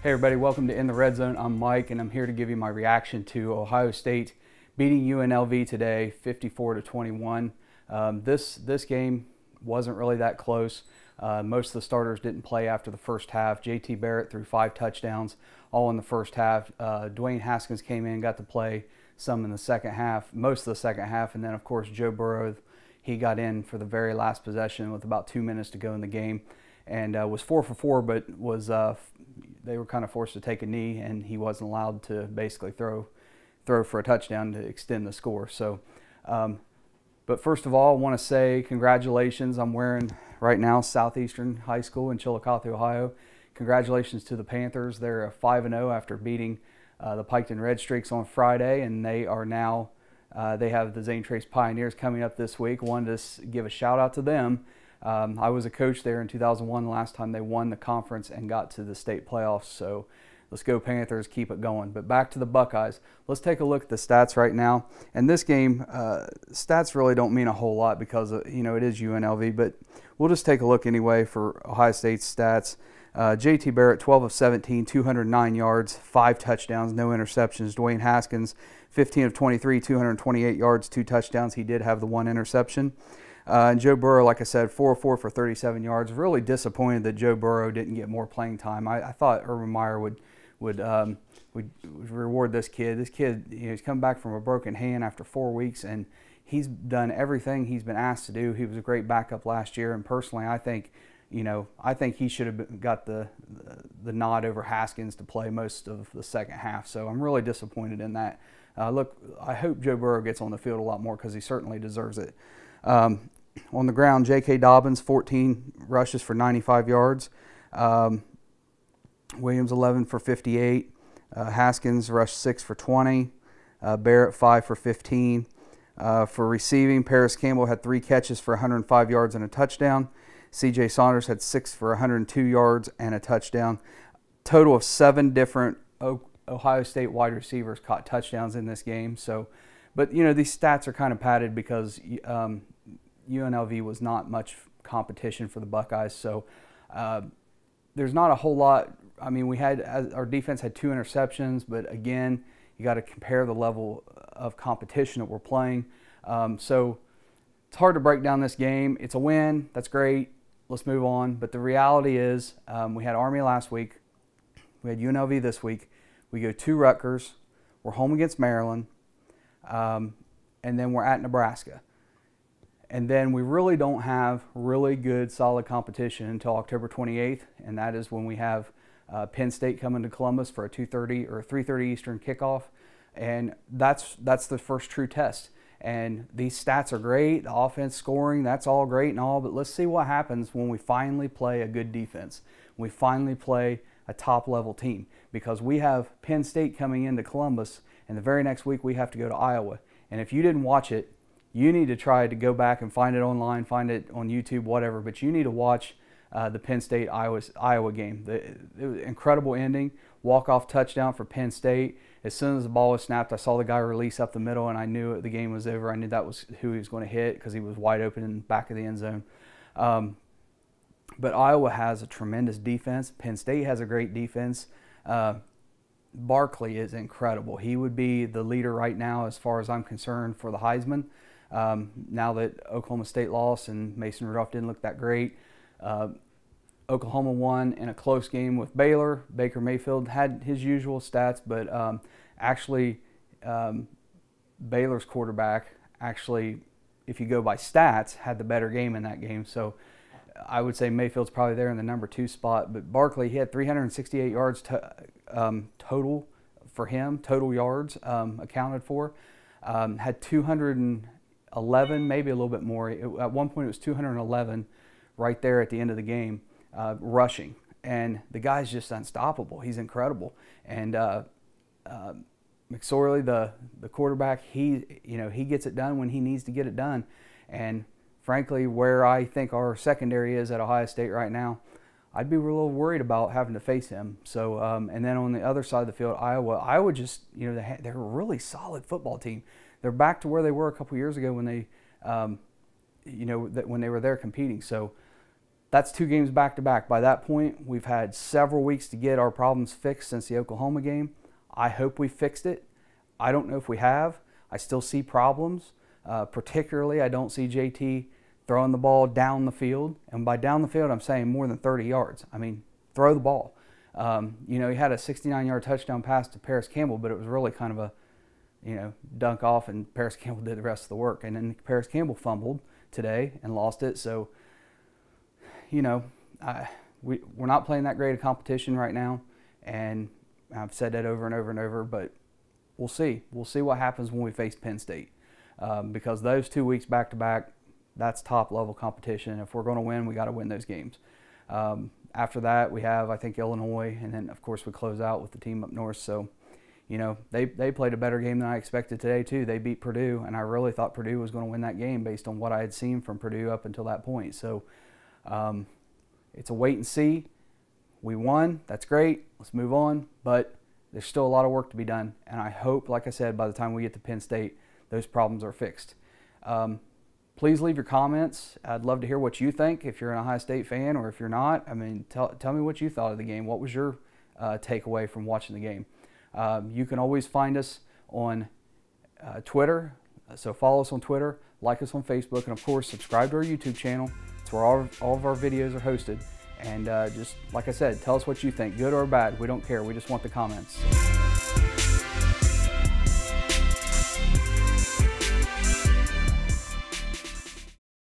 Hey everybody, welcome to In the Red Zone. I'm Mike and I'm here to give you my reaction to Ohio State beating UNLV today 54-21. This game wasn't really that close. Most of the starters didn't play after the first half. JT Barrett threw 5 touchdowns all in the first half. Dwayne Haskins came in, got to play some in the second half, most of the second half, and then of course Joe Burrow, he got in for the very last possession with about 2 minutes to go in the game, and was 4 for 4, but was they were kind of forced to take a knee, and he wasn't allowed to basically throw for a touchdown to extend the score. So, but first of all, I want to say congratulations. I'm wearing right now Southeastern High School in Chillicothe, Ohio. Congratulations to the Panthers. They're 5-0 after beating the Piketon Red Streaks on Friday, and they are now they have the Zane Trace Pioneers coming up this week. Wanted to give a shout out to them. I was a coach there in 2001, the last time they won the conference and got to the state playoffs. So let's go Panthers, keep it going. But back to the Buckeyes. Let's take a look at the stats right now. And this game, stats really don't mean a whole lot because, it is UNLV, but we'll just take a look anyway for Ohio State's stats. JT Barrett, 12 of 17, 209 yards, 5 touchdowns, no interceptions. Dwayne Haskins, 15 of 23, 228 yards, 2 touchdowns. He did have the 1 interception. And Joe Burrow, like I said, 4 of 4 for 37 yards. Really disappointed that Joe Burrow didn't get more playing time. I thought Urban Meyer would reward this kid. This kid, he's come back from a broken hand after 4 weeks, and he's done everything he's been asked to do. He was a great backup last year, and personally, I think he should have got the nod over Haskins to play most of the second half. So I'm really disappointed in that. Look, I hope Joe Burrow gets on the field a lot more because he certainly deserves it. On the ground, J.K. Dobbins, 14 rushes for 95 yards. Williams, 11 for 58. Haskins rushed 6 for 20. Barrett, 5 for 15. For receiving, Paris Campbell had 3 catches for 105 yards and a touchdown. C.J. Saunders had 6 for 102 yards and a touchdown. Total of 7 different Ohio State wide receivers caught touchdowns in this game. So, but these stats are kind of padded because UNLV was not much competition for the Buckeyes. So there's not a whole lot. I mean, our defense had 2 interceptions, but again, you got to compare the level of competition that we're playing. So it's hard to break down this game. It's a win. That's great. Let's move on. But the reality is we had Army last week. We had UNLV this week. We go to Rutgers. We're home against Maryland. And then we're at Nebraska. And then we really don't have really good, solid competition until October 28th, and that is when we have Penn State coming to Columbus for a 2:30 or 3:30 Eastern kickoff, and that's the first true test. And these stats are great, the offense scoring, that's all great and all, but let's see what happens when we finally play a good defense. When we finally play a top-level team, because we have Penn State coming into Columbus, and the very next week we have to go to Iowa. And if you didn't watch it, you need to try to go back and find it online, find it on YouTube, whatever, but you need to watch the Penn State-Iowa game. It was an incredible ending, walk-off touchdown for Penn State. As soon as the ball was snapped, I saw the guy release up the middle, and I knew the game was over. I knew that was who he was going to hit because he was wide open in the back of the end zone. But Iowa has a tremendous defense. Penn State has a great defense. Barkley is incredible. He would be the leader right now as far as I'm concerned for the Heisman. Now that Oklahoma State lost and Mason Rudolph didn't look that great. Oklahoma won in a close game with Baylor. Baker Mayfield had his usual stats, but actually Baylor's quarterback actually, if you go by stats, had the better game in that game. So I would say Mayfield's probably there in the number 2 spot. But Barkley, he had 368 yards total for him, total yards accounted for. Had 211, maybe a little bit more. At one point it was 211 right there at the end of the game, rushing. And the guy's just unstoppable. He's incredible. And McSorley, the quarterback, he gets it done when he needs to get it done. And frankly, where I think our secondary is at Ohio State right now, I'd be a little worried about having to face him. So, and then on the other side of the field, Iowa just, they're a really solid football team. They're back to where they were a couple years ago when they, when they were there competing. So that's 2 games back to back. By that point, we've had several weeks to get our problems fixed since the Oklahoma game. I hope we fixed it. I don't know if we have. I still see problems. Particularly, I don't see JT throwing the ball down the field. And by down the field, I'm saying more than 30 yards. I mean, throw the ball. You know, he had a 69-yard touchdown pass to Paris Campbell, but it was really kind of a, you know, dunk off, and Paris Campbell did the rest of the work. And then Paris Campbell fumbled today and lost it. So, you know, we're not playing that great a competition right now. And I've said that over and over and over, but we'll see. We'll see what happens when we face Penn State. Because those 2 weeks back to back, that's top level competition. If we're going to win, we got to win those games. After that, we have, I think, Illinois, and then of course we close out with the team up north. So, you know, they played a better game than I expected today too. They beat Purdue, and I really thought Purdue was going to win that game based on what I had seen from Purdue up until that point. So it's a wait and see. We won. That's great. Let's move on. But there's still a lot of work to be done, and I hope, like I said, by the time we get to Penn State, those problems are fixed. Please leave your comments. I'd love to hear what you think, if you're an Ohio State fan or if you're not. I mean, tell me what you thought of the game. What was your takeaway from watching the game? You can always find us on Twitter, so follow us on Twitter, like us on Facebook, and of course, subscribe to our YouTube channel. It's where all of our videos are hosted. And just like I said, tell us what you think, good or bad. We don't care. We just want the comments.